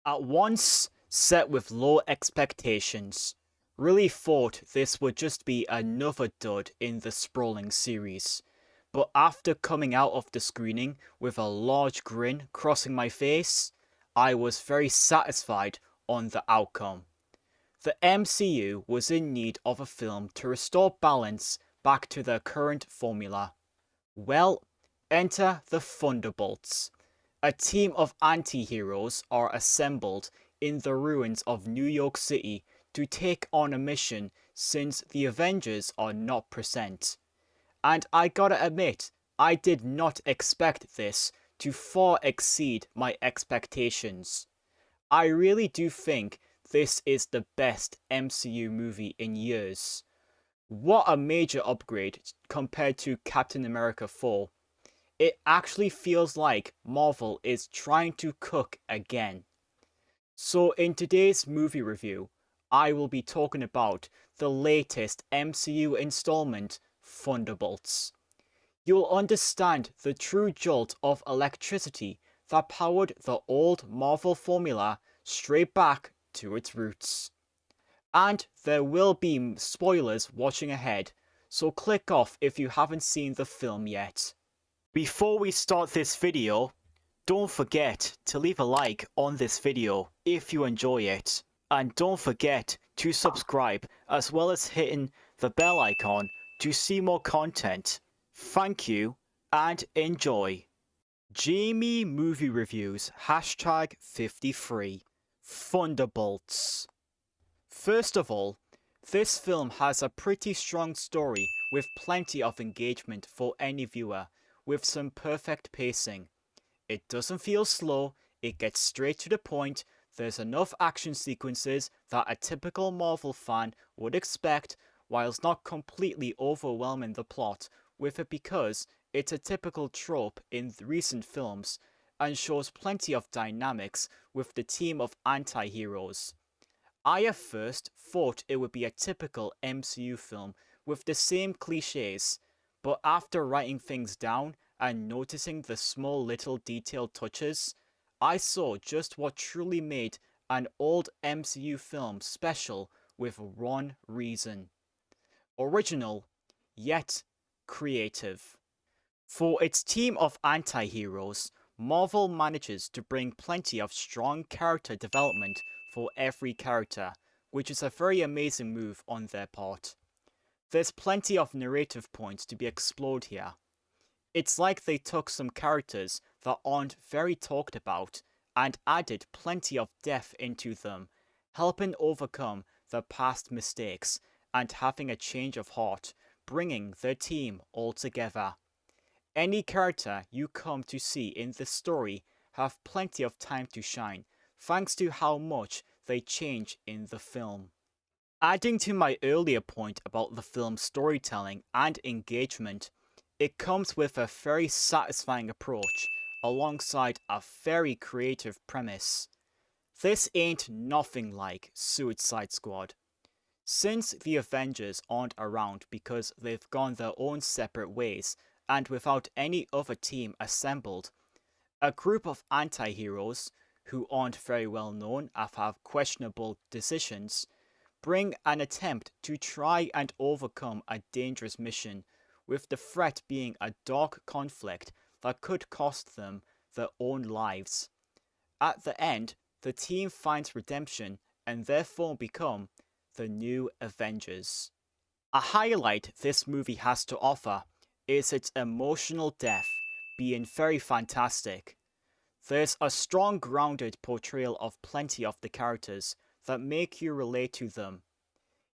At once, set with low expectations. Really thought this would just be another dud in the sprawling series. But after coming out of the screening with a large grin crossing my face, I was very satisfied on the outcome. The MCU was in need of a film to restore balance back to their current formula. Well, enter the Thunderbolts. A team of anti-heroes are assembled in the ruins of New York City to take on a mission since the Avengers are not present. And I gotta admit, I did not expect this to far exceed my expectations. I really do think this is the best MCU movie in years. What a major upgrade compared to Captain America 4. It actually feels like Marvel is trying to cook again. So in today's movie review, I will be talking about the latest MCU installment, Thunderbolts. You'll understand the true jolt of electricity that powered the old Marvel formula straight back to its roots. And there will be spoilers watching ahead, so click off if you haven't seen the film yet. Before we start this video, don't forget to leave a like on this video if you enjoy it. And don't forget to subscribe as well as hitting the bell icon to see more content. Thank you and enjoy. Jamie Movie Reviews #53 Thunderbolts. First of all, this film has a pretty strong story with plenty of engagement for any viewer, with some perfect pacing. It doesn't feel slow, it gets straight to the point, there's enough action sequences that a typical Marvel fan would expect, whilst not completely overwhelming the plot with it because it's a typical trope in recent films and shows plenty of dynamics with the team of anti-heroes. I at first thought it would be a typical MCU film with the same cliches, but after writing things down and noticing the small little detailed touches, I saw just what truly made an old MCU film special with one reason. Original, yet creative. For its team of anti-heroes, Marvel manages to bring plenty of strong character development for every character, which is a very amazing move on their part. There's plenty of narrative points to be explored here. It's like they took some characters that aren't very talked about and added plenty of depth into them, helping overcome their past mistakes and having a change of heart, bringing their team all together. Any character you come to see in this story have plenty of time to shine, thanks to how much they change in the film. Adding to my earlier point about the film's storytelling and engagement, it comes with a very satisfying approach alongside a very creative premise. This ain't nothing like Suicide Squad. Since the Avengers aren't around because they've gone their own separate ways and without any other team assembled, a group of anti-heroes, who aren't very well known and have questionable decisions, bring an attempt to try and overcome a dangerous mission, with the threat being a dark conflict that could cost them their own lives. At the end, the team finds redemption and therefore become the new Avengers. A highlight this movie has to offer is its emotional depth being very fantastic. There's a strong grounded portrayal of plenty of the characters that make you relate to them.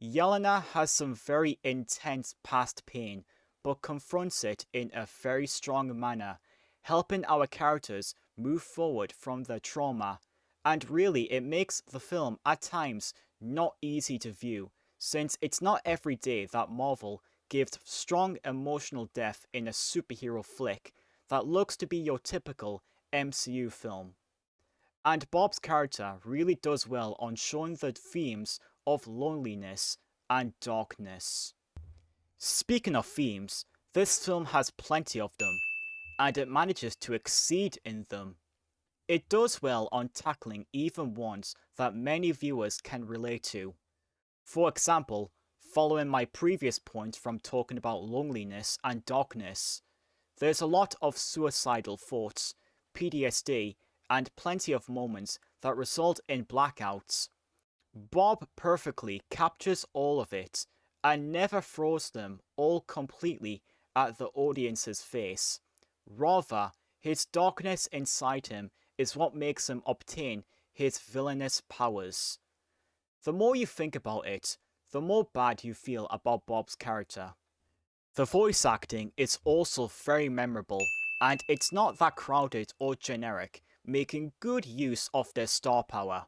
Yelena has some very intense past pain, but confronts it in a very strong manner, helping our characters move forward from their trauma, and really it makes the film at times not easy to view, since it's not every day that Marvel gives strong emotional depth in a superhero flick that looks to be your typical MCU film. And Bob's character really does well on showing the themes of loneliness and darkness. Speaking of themes, this film has plenty of them, and it manages to exceed in them. It does well on tackling even ones that many viewers can relate to. For example, following my previous point from talking about loneliness and darkness, there's a lot of suicidal thoughts, PTSD, and plenty of moments that result in blackouts. Bob perfectly captures all of it and never throws them all completely at the audience's face. Rather, his darkness inside him is what makes him obtain his villainous powers. The more you think about it, the more bad you feel about Bob's character. The voice acting is also very memorable, and it's not that crowded or generic, making good use of their star power.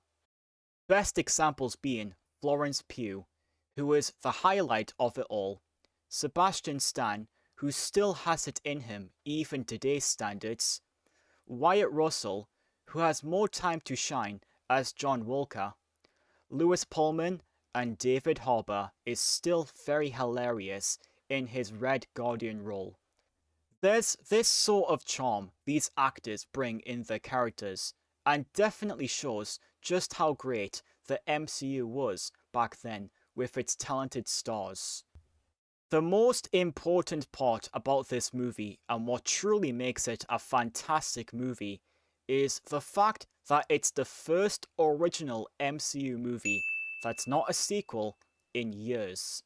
Best examples being Florence Pugh, who is the highlight of it all, Sebastian Stan, who still has it in him even today's standards, Wyatt Russell, who has more time to shine as John Walker, Lewis Pullman, and David Harbour is still very hilarious in his Red Guardian role. There's this sort of charm these actors bring in their characters, and definitely shows just how great the MCU was back then with its talented stars. The most important part about this movie and what truly makes it a fantastic movie is the fact that it's the first original MCU movie that's not a sequel in years.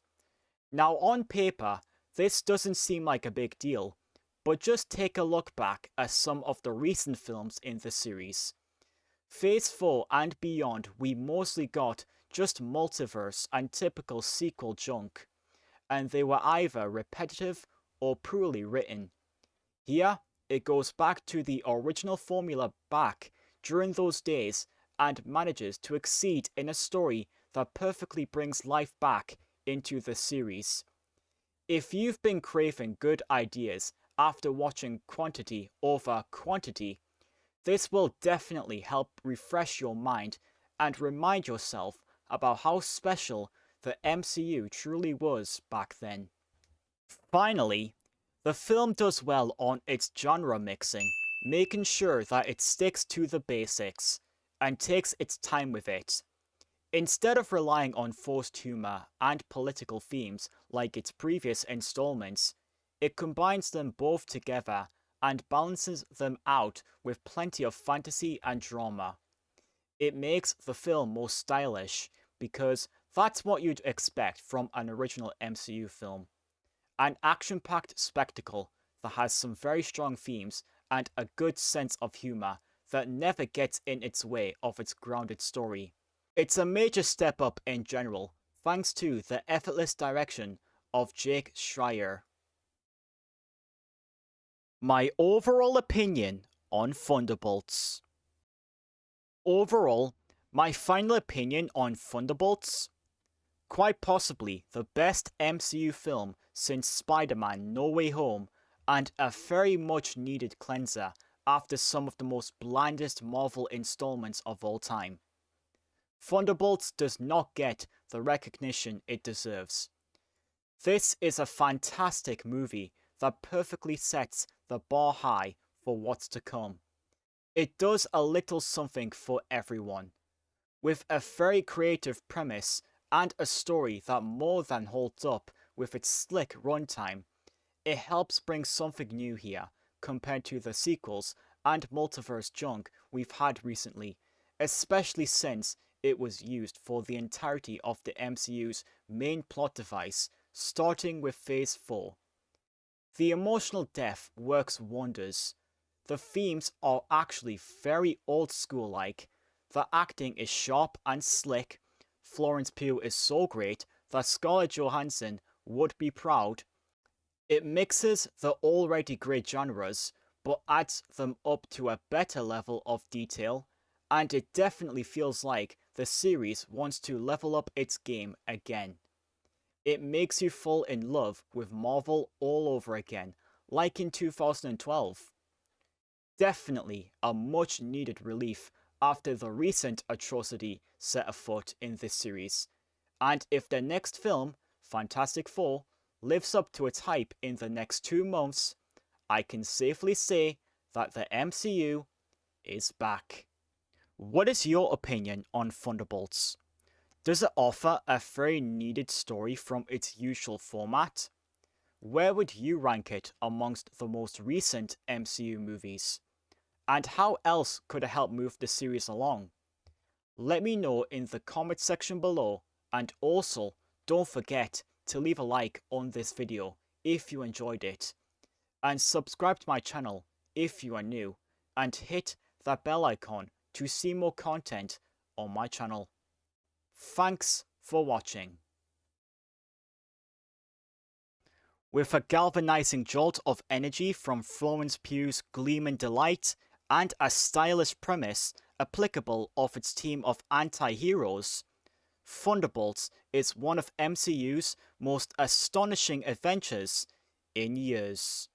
Now on paper, this doesn't seem like a big deal, but just take a look back at some of the recent films in the series. Phase 4 and beyond, we mostly got just multiverse and typical sequel junk, and they were either repetitive or poorly written. Here, it goes back to the original formula back during those days and manages to exceed in a story that perfectly brings life back into the series. If you've been craving good ideas after watching quantity over quantity, this will definitely help refresh your mind and remind yourself about how special the MCU truly was back then. Finally, the film does well on its genre mixing, making sure that it sticks to the basics and takes its time with it. Instead of relying on forced humor and political themes like its previous installments, it combines them both together and balances them out with plenty of fantasy and drama. It makes the film more stylish because that's what you'd expect from an original MCU film. An action-packed spectacle that has some very strong themes and a good sense of humor that never gets in its way of its grounded story. It's a major step up in general, thanks to the effortless direction of Jake Schreier. My overall opinion on Thunderbolts. Overall, my final opinion on Thunderbolts? Quite possibly the best MCU film since Spider-Man No Way Home, and a very much needed cleanser after some of the most blandest Marvel installments of all time. Thunderbolts does not get the recognition it deserves. This is a fantastic movie that perfectly sets the bar high for what's to come. It does a little something for everyone, with a very creative premise and a story that more than holds up with its slick runtime. It helps bring something new here compared to the sequels and multiverse junk we've had recently, especially since it was used for the entirety of the MCU's main plot device, starting with Phase 4. The emotional depth works wonders. The themes are actually very old school like. The acting is sharp and slick. Florence Pugh is so great that Scarlett Johansson would be proud. It mixes the already great genres, but adds them up to a better level of detail, and it definitely feels like the series wants to level up its game again. It makes you fall in love with Marvel all over again, like in 2012. Definitely a much needed relief after the recent atrocity set afoot in this series, and if the next film, Fantastic Four, lives up to its hype in the next 2 months, I can safely say that the MCU is back. What is your opinion on Thunderbolts? Does it offer a very needed story from its usual format? Where would you rank it amongst the most recent MCU movies? And how else could it help move the series along? Let me know in the comment section below, and also don't forget to leave a like on this video if you enjoyed it, and subscribe to my channel if you are new, and hit that bell icon to see more content on my channel. Thanks for watching. With a galvanizing jolt of energy from Florence Pugh's gleaming delight and a stylish premise applicable of its team of anti-heroes, Thunderbolts is one of MCU's most astonishing adventures in years.